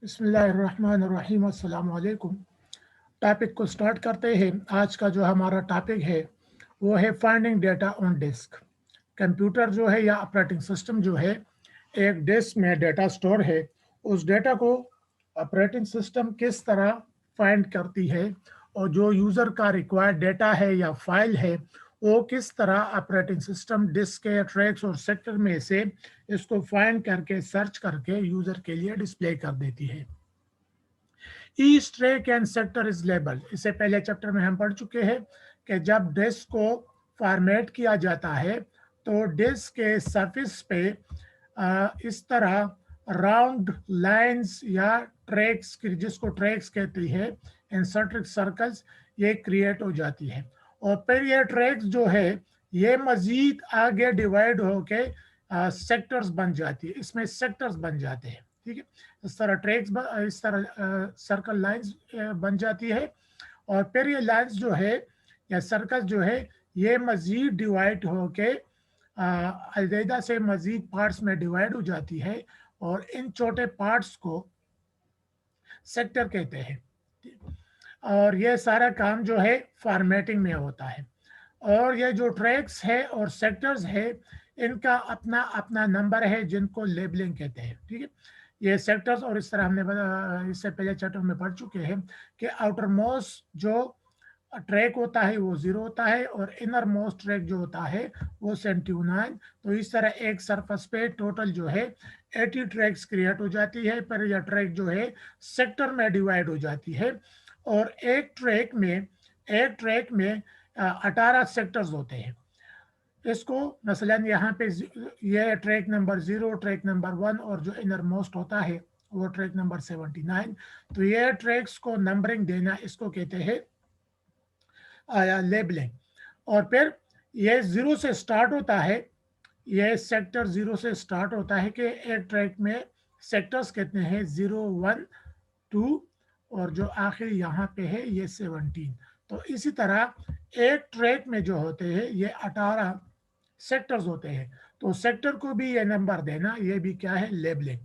बिस्मिल्लाहिर्रहमानिर्रहीम अस्सलाम वालेकुम। टॉपिक को स्टार्ट करते हैं। आज का जो हमारा टॉपिक है वो है finding data on disk. Computer जो है या ऑपरेटिंग सिस्टम जो है, एक डिस्क में डेटा स्टोर है। उस डेटा को ऑपरेटिंग सिस्टम किस तरह फाइंड करती है और जो यूज़र का रिक्वायर्ड डेटा है या फाइल है वो किस तरह ऑपरेटिंग सिस्टम डिस्क के ट्रैक्स और सेक्टर में से इसको फाइंड करके सर्च करके यूज़र के लिए डिस्प्ले कर देती है। Each track and sector is label. इससे पहले चैप्टर में हम पढ़ चुके हैं कि जब डिस्क को फॉर्मेट किया जाता है तो डिस्क के सरफेस पे इस तरह राउंड लाइंस या ट्रैक्स, जिसको ट्रैक्स कहती है, इंसर्टेड सर्कल्स, ये क्रिएट हो जाती है। और फिर ये ट्रैक्स जो है ये मजीद आगे डिवाइड होके सेक्टर्स बन जाती है। इसमें सेक्टर्स बन जाते हैं, ठीक है। इस तरह ट्रैक्स इस तरह सर्कल लाइंस बन जाती है। और फिर ये लाइंस जो है या सर्कल जो है ये मजीद डिवाइड होके अलग से मजीद पार्ट्स में डिवाइड हो जाती है और इन छोटे पार्ट्स को सेक्टर कहते हैं। और ये सारा काम जो है फॉर्मेटिंग में होता है। और ये जो ट्रैक्स है और सेक्टर्स है इनका अपना अपना नंबर है जिनको लेबलिंग कहते हैं, ठीक है। ये सेक्टर्स, और इस तरह हमने इससे पहले चैप्टर में पढ़ चुके हैं कि आउटर मोस्ट जो ट्रैक होता है वो 0 होता है और इनर मोस्ट ट्रैक जो होता है वो 79। तो इस तरह एक सरफेस पे टोटल जो है 80 ट्रैक्स क्रिएट हो जाती है। पर यह ट्रैक जो है सेक्टर में डिवाइड हो जाती है और एक ट्रैक में 18 सेक्टर्स होते हैं। इसको मसलन यहाँ पे ये ट्रैक नंबर 0, ट्रैक नंबर 1 और जो इनर मोस्ट होता है वो ट्रैक नंबर 79। तो ये ट्रैक्स को नंबरिंग देना इसको कहते हैं लेबलिंग। और फिर ये 0 से स्टार्ट होता है, ये सेक्टर 0 से स्टार्ट होता है कि एक ट्रैक में सेक्टर्स कितने हैं, 0, 1, 2 और जो आखिर यहाँ पे है ये 17। तो इसी तरह एक ट्रैक में जो होते हैं ये 18 सेक्टर्स होते हैं। तो सेक्टर को भी ये नंबर देना, ये भी क्या है, लेबलिंग।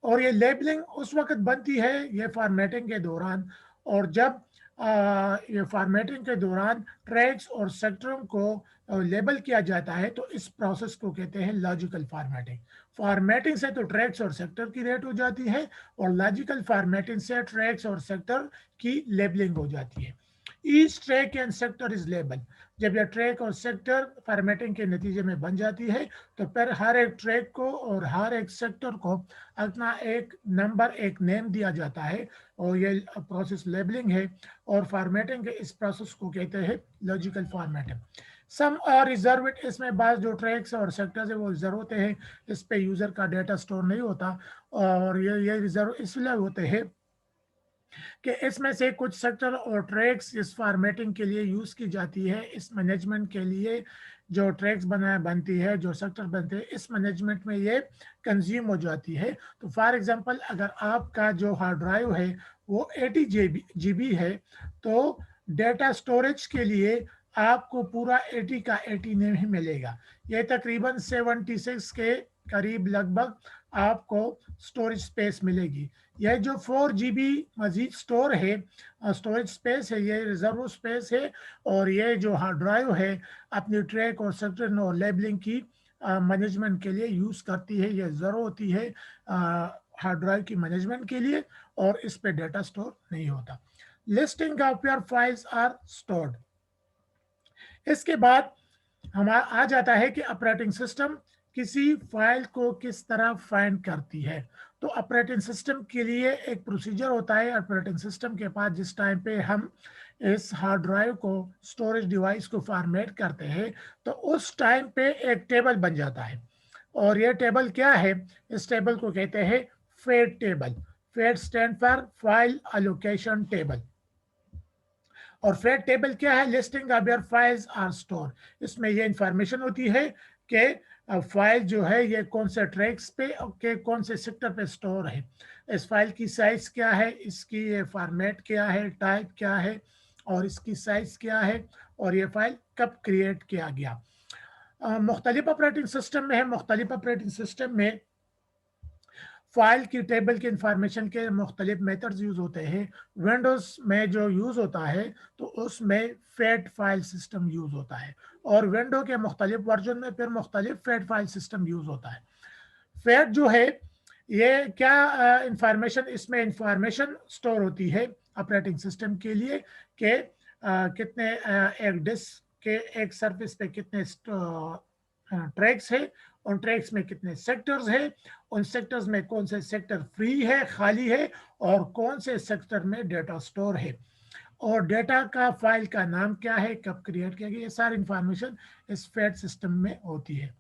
और ये लेबलिंग उस वक्त बनती है ये फॉर्मेटिंग के दौरान। और जब ये फॉर्मेटिंग के दौरान ट्रैक्स और सेक्टरों को लेबल किया जाता है तो इस प्रोसेस को कहते हैं लॉजिकल फॉर्मेटिंग। फॉर्मेटिंग से तो ट्रैक्स और सेक्टर की रेट हो जाती है और लॉजिकल फॉर्मेटिंग से ट्रैक्स और सेक्टर की लेबलिंग हो जाती है। Each track and sector is label. जब यह ट्रैक और सेक्टर फॉर्मेटिंग के नतीजे में बन जाती है तो फिर हर एक ट्रैक को और हर एक सेक्टर को अपना एक नंबर, एक नेम दिया जाता है और ये प्रोसेस लेबलिंग है। और फॉर्मेटिंग के इस प्रोसेस को कहते हैं लॉजिकल फॉर्मेटिंग। सम और रिजर्व, इसमें बाद जो ट्रैक्स और सेक्टर्स है वो रिजर्व होते हैं, इस पे यूजर का डेटा स्टोर नहीं होता। और ये रिजर्व इसलिए होते हैं कि इसमें से कुछ सेक्टर और ट्रैक्स इस फॉर्मेटिंग के लिए यूज की जाती है, इस मैनेजमेंट के लिए। जो ट्रैक्स बनती है, जो सेक्टर बनते हैं, इस मैनेजमेंट में ये कंज्यूम हो जाती है। तो फॉर एग्जांपल अगर आपका जो हार्ड ड्राइव है वो 80 GB है तो डेटा स्टोरेज के लिए आपको पूरा 80 का 80 नहीं मिलेगा। ये तकरीबन 76 के करीब लगभग आपको स्टोरेज स्पेस मिलेगी। यह जो 4 GB मजीद स्टोर है, स्टोरेज स्पेस है, ये रिजर्व स्पेस है। और ये जो हार्ड ड्राइव है अपनी ट्रैक और सेक्टर और लेबलिंग की मैनेजमेंट के लिए यूज करती है। ये जरूर होती है हार्ड ड्राइव की मैनेजमेंट के लिए और इस पे डेटा स्टोर नहीं होता। Listing of your files are stored. इसके बाद हमारा आ जाता है कि ऑपरेटिंग सिस्टम किसी फाइल को किस तरह फाइंड करती है। तो ऑपरेटिंग सिस्टम के लिए एक प्रोसीजर होता है। ऑपरेटिंग सिस्टम के पास जिस टाइम पे हम इस हार्ड ड्राइव को, स्टोरेज डिवाइस को फॉर्मेट करते हैं तो उस टाइम पे एक टेबल बन जाता है। और ये टेबल क्या है, इस टेबल को कहते हैं FAT table. FAT stand for file allocation table. और फेड टेबल क्या है, listing of your files are store. इसमें ये इंफॉर्मेशन होती है कि फाइल जो है ये कौन से ट्रैक्स पे के कौन से सेक्टर पे स्टोर है, इस फाइल की साइज क्या है, इसकी ये फॉर्मेट क्या है, टाइप क्या है और इसकी साइज क्या है और ये फाइल कब क्रिएट किया गया। मुख्तलिफ ऑपरेटिंग सिस्टम में है, मुख्तलिफ ऑपरेटिंग सिस्टम में फाइल की टेबल की इंफॉर्मेशन के मुख्तलिफ मेथड्स यूज़ होते हैं। विंडोज़ में जो यूज़ होता है तो उसमें फैट फाइल सिस्टम यूज़ होता है, और विंडो के मुख्तलिफ वर्जन में फिर मुख्तलिफ फैट फाइल सिस्टम यूज़ होता है। फैट जो है ये क्या इंफॉर्मेशन, इसमें इंफॉर्मेशन स्टोर होती है ऑपरेटिंग सिस्टम के लिए कि कितने एक डिस्क के एक सरफेस पे कितने ट्रैक्स है, उन ट्रैक्स में कितने सेक्टर्स है, उन सेक्टर्स में कौन से सेक्टर फ्री है, खाली है, और कौन से सेक्टर में डेटा स्टोर है, और डेटा का फाइल का नाम क्या है, कब क्रिएट किया गया, ये सारी इंफॉर्मेशन इस फैट सिस्टम में होती है।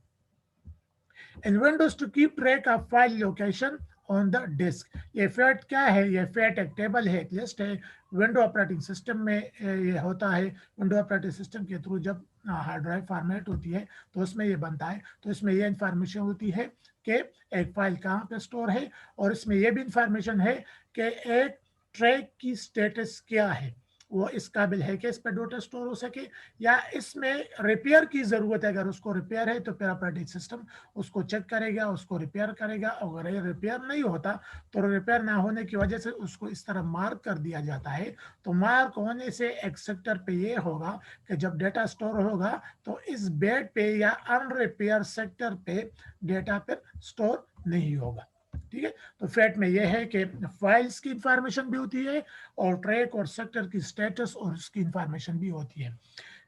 In Windows to keep track of file location on the disk, ये फैट क्या है, ये फैट एक टेबल है, एक लिस्ट है। विंडो ऑपरेटिंग सिस्टम में ये होता है। विंडो ऑपरेटिंग सिस्टम के थ्रू जब हार्ड ड्राइव फॉर्मेट होती है तो उसमें ये बनता है, तो इसमें ये इंफॉर्मेशन होती है कि एक फाइल कहाँ पे स्टोर है, और इसमें ये भी इंफॉर्मेशन है कि एक ट्रैक की स्टेटस क्या है, वो इस काबिल है कि इस पर डेटा स्टोर हो सके, या इसमें रिपेयर की ज़रूरत है। अगर उसको रिपेयर है तो फिर ऑपरेटिंग सिस्टम उसको चेक करेगा, उसको रिपेयर करेगा। अगर ये रिपेयर नहीं होता तो रिपेयर ना होने की वजह से उसको इस तरह मार्क कर दिया जाता है। तो मार्क होने से एक सेक्टर पे ये होगा कि जब डेटा स्टोर होगा तो इस बेड पे या अनरिपेयर सेक्टर पे डेटा फिर स्टोर नहीं होगा। ठीक है, तो फैट में यह है कि फाइल्स की इंफॉर्मेशन भी होती है, और ट्रैक और सेक्टर की स्टेटस और उसकी इंफॉर्मेशन भी होती है।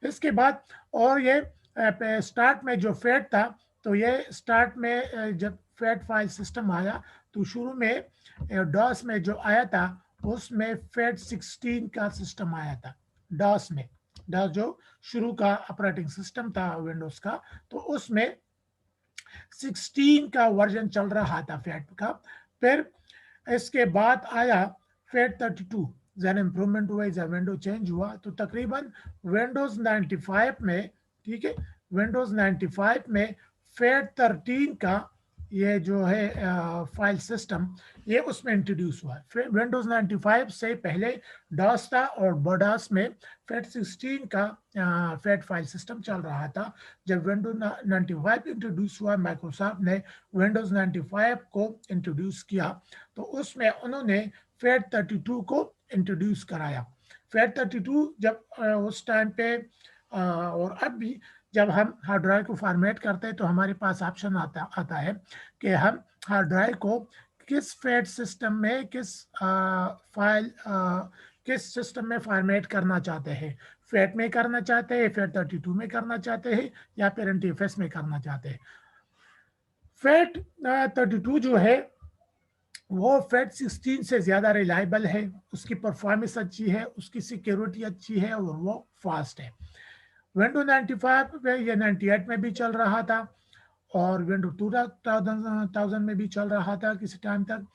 इसके बाद, और ये स्टार्ट में जो फैट था, तो ये स्टार्ट में जब फैट फाइल सिस्टम आया तो शुरू में डॉस में जो आया था उसमें फैट 16 का सिस्टम आया था। डॉस में, डॉस जो शुरू का ऑपरेटिंग सिस्टम था विंडोज का, तो उसमें 16 का वर्जन चल रहा था फैट का। फिर इसके बाद आया फैट 32, जन इम्प्रूवमेंट हुआ, जब विंडो चेंज हुआ तो तकरीबन विंडोज 95 में, ठीक है, विंडोज 95 में फैट 13 का ये जो है फाइल सिस्टम, ये उसमें इंट्रोड्यूस हुआ। फिर विंडोज 95 से पहले डॉस था, और बॉडास में फैट 16 का फैट फाइल सिस्टम चल रहा था। जब विंडोज 95 इंट्रोड्यूस हुआ, माइक्रोसॉफ्ट ने विंडोज 95 को इंट्रोड्यूस किया, तो उसमें उन्होंने फैट 32 को इंट्रोड्यूस कराया। फैट 32 जब उस टाइम पे और अब भी जब हम हार्ड ड्राइव को फॉर्मेट करते हैं तो हमारे पास ऑप्शन आता है कि हम हार्ड ड्राइव को किस फैट सिस्टम में, किस सिस्टम में फॉर्मेट करना चाहते हैं। फैट में करना चाहते हैं, फैट 32 में करना चाहते हैं, या फिर एनटीएफएस में करना चाहते हैं। फैट 32 जो है वो फैट 16 से ज़्यादा रिलायबल है, उसकी परफॉर्मेंस अच्छी है, उसकी सिक्योरिटी अच्छी है, और वो फास्ट है। विंडो 95 में, ये 98 में भी चल रहा था, और विंडो 2000 में भी चल रहा था किसी टाइम तक।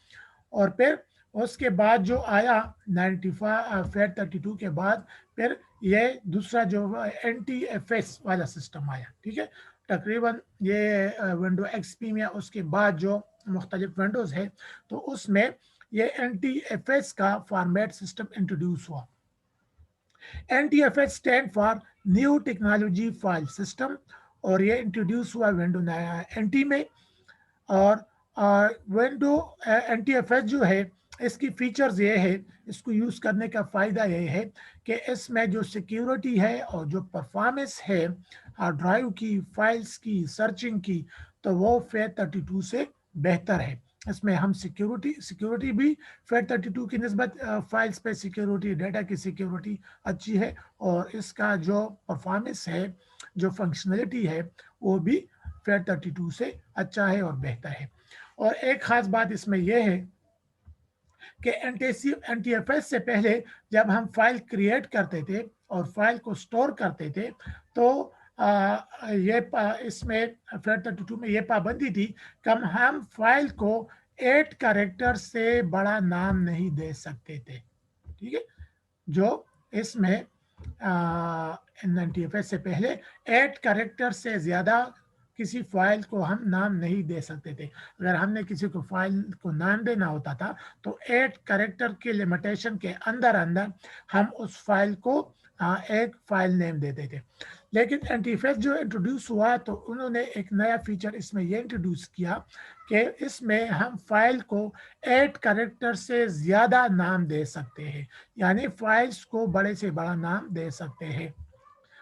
और फिर उसके बाद जो आया 95 फैट 32 के बाद, फिर ये दूसरा जो NTFS वाला सिस्टम आया। ठीक है, तकरीबन ये विंडो XP में उसके बाद जो मुख्तलिफ विंडोज़ है तो उसमें ये NTFS का फॉर्मेट सिस्टम इंट्रोड्यूस हुआ। NTFS stand for new technology file system, और ये इंट्रोड्यूस हुआ विंडो NT में। और विंडो NTFS जो है, इसकी फीचर्स ये है, इसको यूज़ करने का फ़ायदा ये है कि इसमें जो सिक्योरिटी है और जो परफॉर्मेंस है हार्ड ड्राइव की, फाइल्स की, सर्चिंग की, तो वो फैट 32 से बेहतर है। इसमें हम सिक्योरिटी भी फैट 32 की निस्बत फाइल्स पे सिक्योरिटी, डाटा की सिक्योरिटी अच्छी है, और इसका जो परफॉर्मेंस है, जो फंक्शनलिटी है, वो भी फैट 32 से अच्छा है और बेहतर है। और एक ख़ास बात इसमें यह है कि NTFS से पहले जब हम फाइल क्रिएट करते थे और फाइल को स्टोर करते थे तो इसमें फैट 32 में ये पाबंदी थी कि हम फाइल को 8 कैरेक्टर से बड़ा नाम नहीं दे सकते थे। ठीक है, जो इसमें NTFS से पहले 8 कैरेक्टर से ज़्यादा किसी फाइल को हम नाम नहीं दे सकते थे। अगर हमने किसी को फाइल को नाम देना होता था तो 8 कैरेक्टर के लिमिटेशन के अंदर अंदर हम उस फाइल को एक फाइल नेम देते थे। लेकिन एंटीफेस जो इंट्रोड्यूस हुआ तो उन्होंने एक नया फीचर इसमें ये इंट्रोड्यूस किया कि इसमें हम फाइल को 8 कैरेक्टर से ज़्यादा नाम दे सकते हैं, यानी फाइल्स को बड़े से बड़ा नाम दे सकते हैं।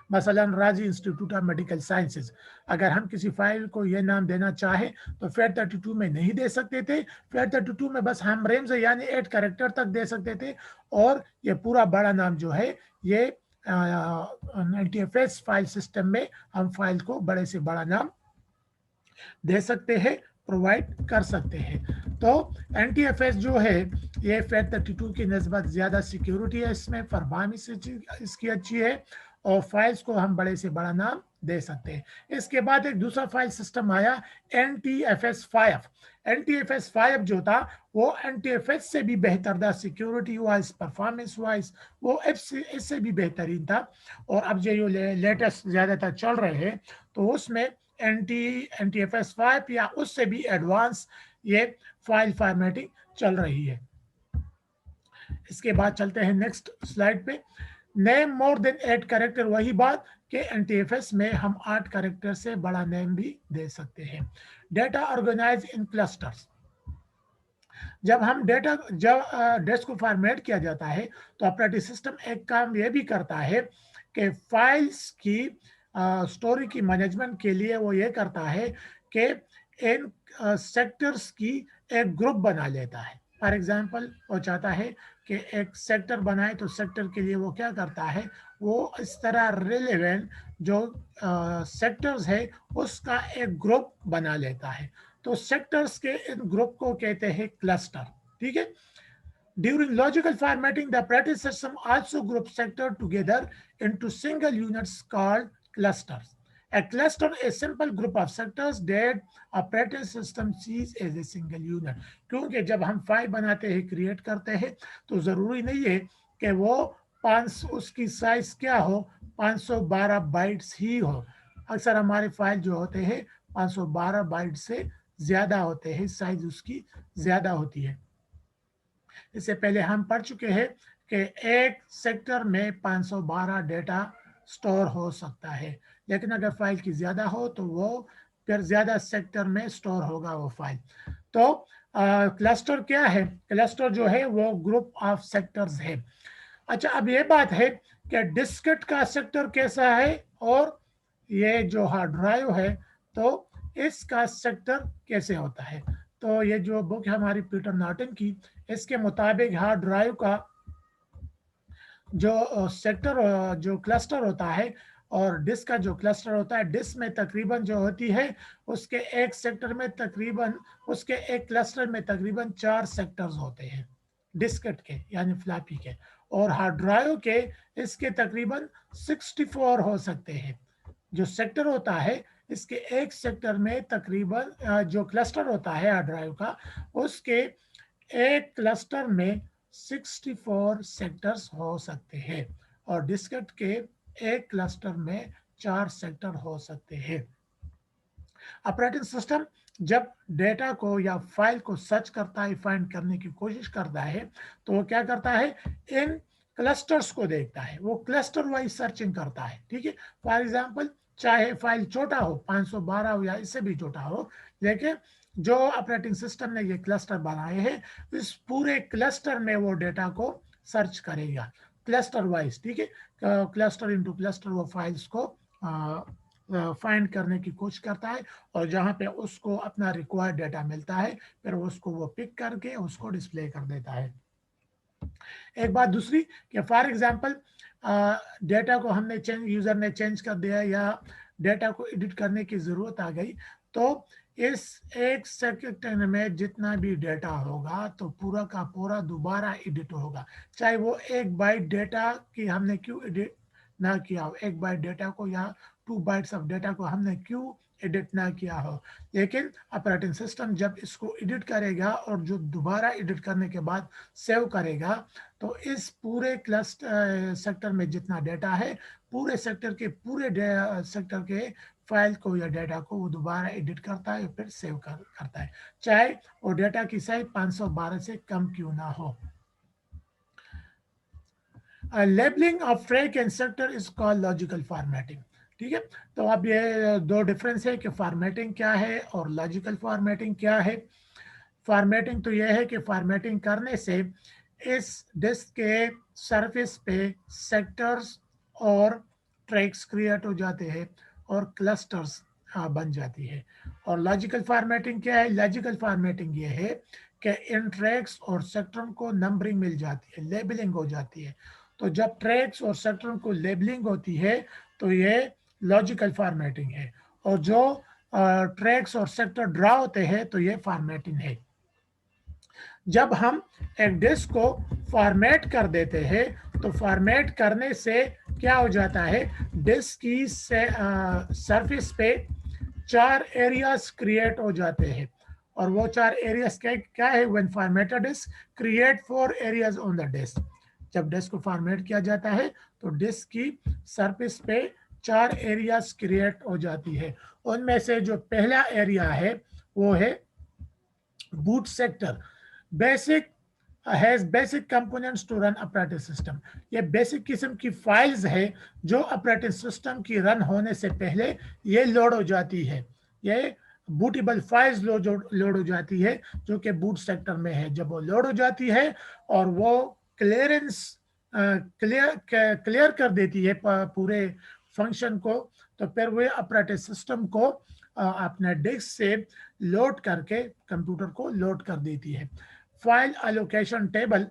मसलन राजी इंस्टीट्यूट ऑफ मेडिकल साइंसेज, अगर हम किसी फाइल को ये नाम देना चाहें तो फेड 32 में नहीं दे सकते थे। फेड 32 में बस हम रेंज यानी 8 कैरेक्टर तक दे सकते थे, और ये पूरा बड़ा नाम जो है ये NTFS फाइल सिस्टम में हम फाइल को बड़े से बड़ा नाम दे सकते हैं, प्रोवाइड कर सकते हैं। तो NTFS जो है ये फेड 32 की नस्बत ज़्यादा सिक्योरिटी है इसमें, परफॉर्मेंस इसकी अच्छी है, और फाइल्स को हम बड़े से बड़ा नाम दे सकते हैं। इसके बाद एक दूसरा फाइल सिस्टम आया NTFS5। NTFS5 जो था वो NTFS से भी बेहतर था, सिक्योरिटी वाइज, परफॉर्मेंस वाइज वो इससे भी बेहतरीन था। और अब जो लेटेस्ट ज़्यादातर चल रहे हैं तो उसमें NTFS5 या उससे भी एडवांस ये फाइल फॉर्मेटिंग चल रही है। इसके बाद चलते हैं नेक्स्ट स्लाइड पे। नेम मोर देन 8 कैरेक्टर, वही बात कि NTFS में हम 8 कैरेक्टर से बड़ा नेम भी दे सकते हैं। डेटा ऑर्गेनाइज इन क्लस्टर्स, जब हम डेस्क को फॉर्मेट किया जाता है तो ऑपरेटिंग सिस्टम एक काम ये भी करता है कि फाइल्स की स्टोरी की मैनेजमेंट के लिए वो ये करता है कि इन सेक्टर्स की एक ग्रुप बना लेता है। फॉर एग्जांपल वो चाहता है कि एक सेक्टर बनाए तो सेक्टर के लिए वो क्या करता है, वो इस तरह रिलेवेंट जो सेक्टर्स है उसका एक ग्रुप बना लेता है। तो सेक्टर्स के इन ग्रुप को कहते हैं क्लस्टर, ठीक है। During logical formatting, the operating system also groups sector together into single units called clusters. A cluster is a simple group of sectors that operating system sees as a single unit. क्योंकि जब हम file बनाते हैं, create करते हैं, तो जरूरी नहीं है कि वो 500 उसकी साइज क्या हो, 512 बाइट्स ही हो। अक्सर हमारे फाइल जो होते हैं 512 बाइट से ज्यादा होते हैं, साइज उसकी ज्यादा होती है। इससे पहले हम पढ़ चुके हैं कि एक सेक्टर में 512 डेटा स्टोर हो सकता है, लेकिन अगर फाइल की ज्यादा हो तो वो फिर ज्यादा सेक्टर में स्टोर होगा वो फाइल। तो क्लस्टर क्या है? क्लस्टर जो है वो ग्रुप ऑफ सेक्टर्स है। अच्छा, अब ये बात है कि डिस्केट का सेक्टर कैसा है और ये जो हार्ड ड्राइव है तो इसका सेक्टर कैसे होता है। तो ये जो बुक है हमारी पीटर नॉर्टन की, इसके मुताबिक हार्ड ड्राइव का जो सेक्टर जो क्लस्टर होता है और डिस्क का जो क्लस्टर होता है, डिस्क में तकरीबन जो होती है उसके एक सेक्टर में तकरीबन, उसके एक क्लस्टर में तकरीबन 4 सेक्टर्स होते हैं डिस्केट के यानी फ्लैपी के, और हार्ड ड्राइव के इसके तकरीबन 64 हो सकते हैं। जो सेक्टर होता है इसके एक सेक्टर में तकरीबन जो क्लस्टर होता है हार्ड ड्राइव का, उसके एक क्लस्टर में 64 सेक्टर्स हो सकते हैं, और डिस्केट के एक क्लस्टर में 4 सेक्टर हो सकते हैं। ऑपरेटिंग सिस्टम जब डेटा को या फाइल को सर्च करता है, फाइंड करने की कोशिश करता है, तो वो क्या करता है, इन क्लस्टर्स को देखता है, वो क्लस्टर वाइज सर्चिंग करता है, ठीक है। फॉर एग्जांपल चाहे फाइल छोटा हो, 512 हो या इससे भी छोटा हो, लेकिन जो ऑपरेटिंग सिस्टम ने ये क्लस्टर बनाए हैं, इस पूरे क्लस्टर में वो डेटा को सर्च करेगा क्लस्टर वाइज, ठीक है। क्लस्टर इनटू क्लस्टर वो फाइल्स को फाइंड करने की कोशिश करता है, और जहां पे उसको अपना रिक्वायर्ड डेटा मिलता है फिर उसको वो पिक करके उसको डिस्प्ले कर देता है। एक बात दूसरी कि फॉर एग्जांपल डेटा को हमने चेंज, यूजर ने चेंज कर दिया या डेटा को एडिट करने की जरूरत आ गई, तो इस एक सेकंड में जितना भी डेटा होगा तो पूरा का पूरा दोबारा एडिट होगा, चाहे वो 1 बाइट डेटा की हमने क्यों एडिट ना किया हो, 1 बाइट डेटा को या 2 बाइट्स ऑफ डेटा को हमने क्यों एडिट ना किया हो, लेकिन ऑपरेटिंग सिस्टम जब इसको एडिट करेगा और जो दोबारा एडिट करने के बाद सेव करेगा, तो इस पूरे क्लस्टर सेक्टर में जितना डेटा है, पूरे सेक्टर के पूरे सेक्टर के फाइल को या डेटा को वो दोबारा एडिट करता है, फिर सेव करता है, चाहे वो डेटा की साइज 512 से कम क्यों ना हो। Labeling of track and sector is called logical formatting. ठीक है। तो अब ये दो डिफरेंस है कि फॉर्मेटिंग क्या है और लॉजिकल फॉर्मेटिंग क्या है। फॉर्मेटिंग तो यह है कि फॉर्मेटिंग करने से इस डिस्क के सरफेस पे सेक्टर्स और ट्रैक्स क्रिएट हो जाते हैं और क्लस्टर्स बन जाती है। और लॉजिकल फॉर्मेटिंग क्या है? लॉजिकल फॉर्मेटिंग ये है कि इन ट्रैक्स और सेक्टर को नंबरिंग मिल जाती है, लेबलिंग हो जाती है। तो जब ट्रैक्स और सेक्टर को लेबलिंग होती है तो ये लॉजिकल फॉर्मेटिंग है। और जो ट्रैक्स और सेक्टर ड्रा होते हैं तो ये फॉर्मेटिंग है। जब हम एक डिस्क को फॉर्मेट कर देते हैं तो फॉर्मेट करने से क्या हो जाता है, डिस्क की सरफेस पे 4 एरियाज क्रिएट हो जाते हैं। और वो 4 एरियाज क्या है? When formatted disk create 4 areas on the disk. जब डिस्क को फॉर्मेट किया जाता है तो डिस्क की सरफेस पे 4 एरियाज क्रिएट हो जाती है। उनमें से जो पहला एरिया है वो है boot sector. Basic has basic components to run operating system. ये बेसिक किस्म की फाइल्स है जो ऑपरेटिंग सिस्टम की रन होने से पहले ये लोड हो जाती है। ये बूटेबल फाइल्स लोड हो जाती है जो कि बूट सेक्टर में है। जब वो लोड हो जाती है और वो क्लियरेंस क्लियर कर देती है पूरे फंक्शन को, तो फिर वो ऑपरेटिंग सिस्टम को अपने डिस्क से लोड करके कंप्यूटर को लोड कर देती है। फाइल एलोकेशन टेबल,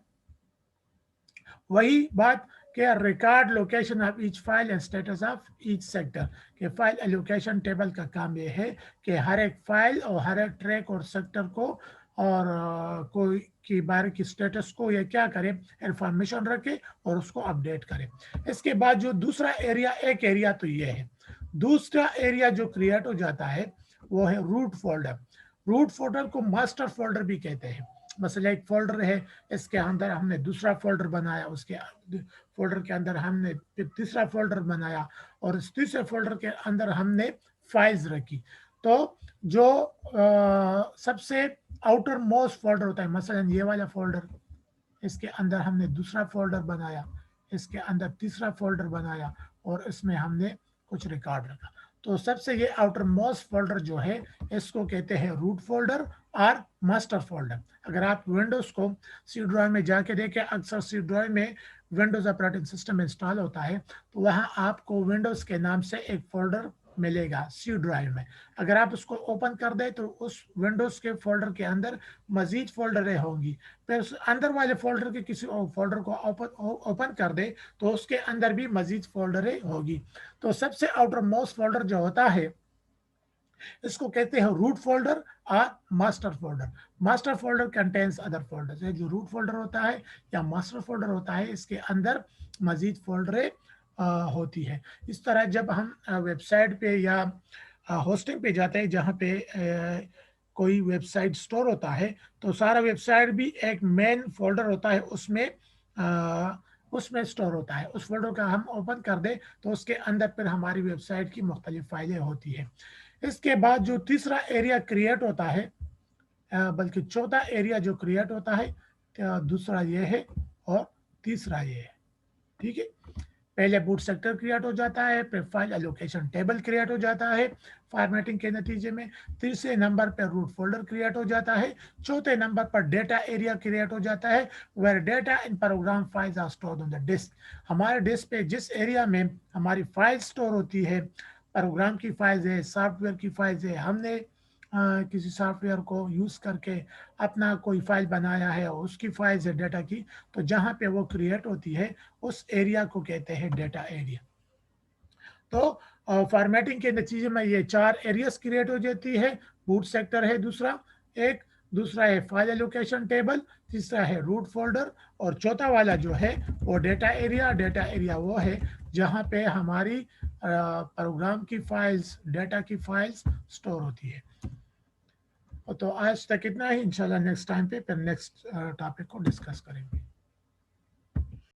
वही बात कि record location of each file and status of each sector. के फाइल एलोकेशन टेबल का काम यह है कि हर एक फाइल और हर एक ट्रैक और सेक्टर को और कोई की बारे की स्टेटस को ये क्या करे, इंफॉर्मेशन रखे और उसको अपडेट करे। इसके बाद जो दूसरा एरिया, एक एरिया तो ये है, दूसरा एरिया जो क्रिएट हो जाता है वो है रूट फोल्डर। रूट फोल्डर को मास्टर फोल्डर भी कहते हैं। मसला एक फोल्डर है, इसके अंदर हमने दूसरा फोल्डर बनाया, उसके फोल्डर के अंदर हमने फिर तीसरा फोल्डर बनाया और इस तीसरे फोल्डर के अंदर हमने फाइल्स रखी। तो जो सबसे आउटर मोस्ट फोल्डर होता है, मसलन ये वाला फोल्डर, इसके अंदर हमने दूसरा फोल्डर बनाया, इसके अंदर तीसरा फोल्डर बनाया और इसमें हमने कुछ रिकॉर्ड रखा। तो सबसे ये आउटर मोस्ट फोल्डर जो है इसको कहते हैं रूट फोल्डर और मास्टर फोल्डर। अगर आप विंडोज को सी ड्राइव में जाके देखें, अक्सर सी ड्राइव में विंडोज ऑपरेटिंग सिस्टम इंस्टॉल होता है तो वहाँ आपको विंडोज के नाम से एक फोल्डर मिलेगा सी ड्राइव में। अगर आप उसको ओपन कर दें तो उस विंडोज के फोल्डर के अंदर मजीद फोल्डरें होंगी। फिर उस अंदर वाले फोल्डर के किसी फोल्डर को ओपन कर दे तो उसके अंदर भी मजीद फोल्डरें होगी। तो सबसे आउटर मोस्ट फोल्डर जो होता है इसको कहते हैं रूट फोल्डर और master folder. Master folder contains other folders. जो रूट फोल्डर होता है या मास्टर फोल्डर होता है इसके अंदर मजीद फोल्डरें होती है। इस तरह जब हम वेबसाइट पे या होस्टिंग पे जाते हैं जहाँ पे कोई वेबसाइट स्टोर होता है तो सारा वेबसाइट भी एक मेन फोल्डर होता है, उसमें स्टोर होता है। उस फोल्डर का हम ओपन कर दे तो उसके अंदर फिर हमारी वेबसाइट की मुख्तलिफ फाइलें होती है। इसके बाद जो तीसरा एरिया क्रिएट होता है, बल्कि चौथा एरिया जो क्रिएट होता है, दूसरा ये है और तीसरा ये है। ठीक है, पहले बूट सेक्टर क्रिएट हो जाता है, फिर फाइल एलोकेशन टेबल क्रिएट हो जाता है फॉर्मेटिंग के नतीजे में, तीसरे नंबर पर रूट फोल्डर क्रिएट हो जाता है, चौथे नंबर पर डेटा एरिया क्रिएट हो जाता है where data in program files are stored on the disk. हमारे डिस्क पे जिस एरिया में हमारी फाइल स्टोर होती है, प्रोग्राम की फाइल्स है, सॉफ्टवेयर की फाइल्स है, हमने किसी सॉफ्टवेयर को यूज़ करके अपना कोई फाइल बनाया है और उसकी फाइल्स है डेटा की, तो जहाँ पे वो क्रिएट होती है उस एरिया को कहते हैं डेटा एरिया। तो फॉर्मेटिंग के नतीजे में ये 4 एरियाज क्रिएट हो जाती है। बूट सेक्टर है दूसरा एक, दूसरा है फाइल एलोकेशन टेबल, तीसरा है रूट फोल्डर और चौथा वाला जो है वो डेटा एरिया। डेटा एरिया वो है जहाँ पे हमारी प्रोग्राम की फाइल्स, डेटा की फाइल्स स्टोर होती है। तो आज तक इतना ही, इंशाल्लाह नेक्स्ट टाइम पे फिर नेक्स्ट टॉपिक को डिस्कस करेंगे।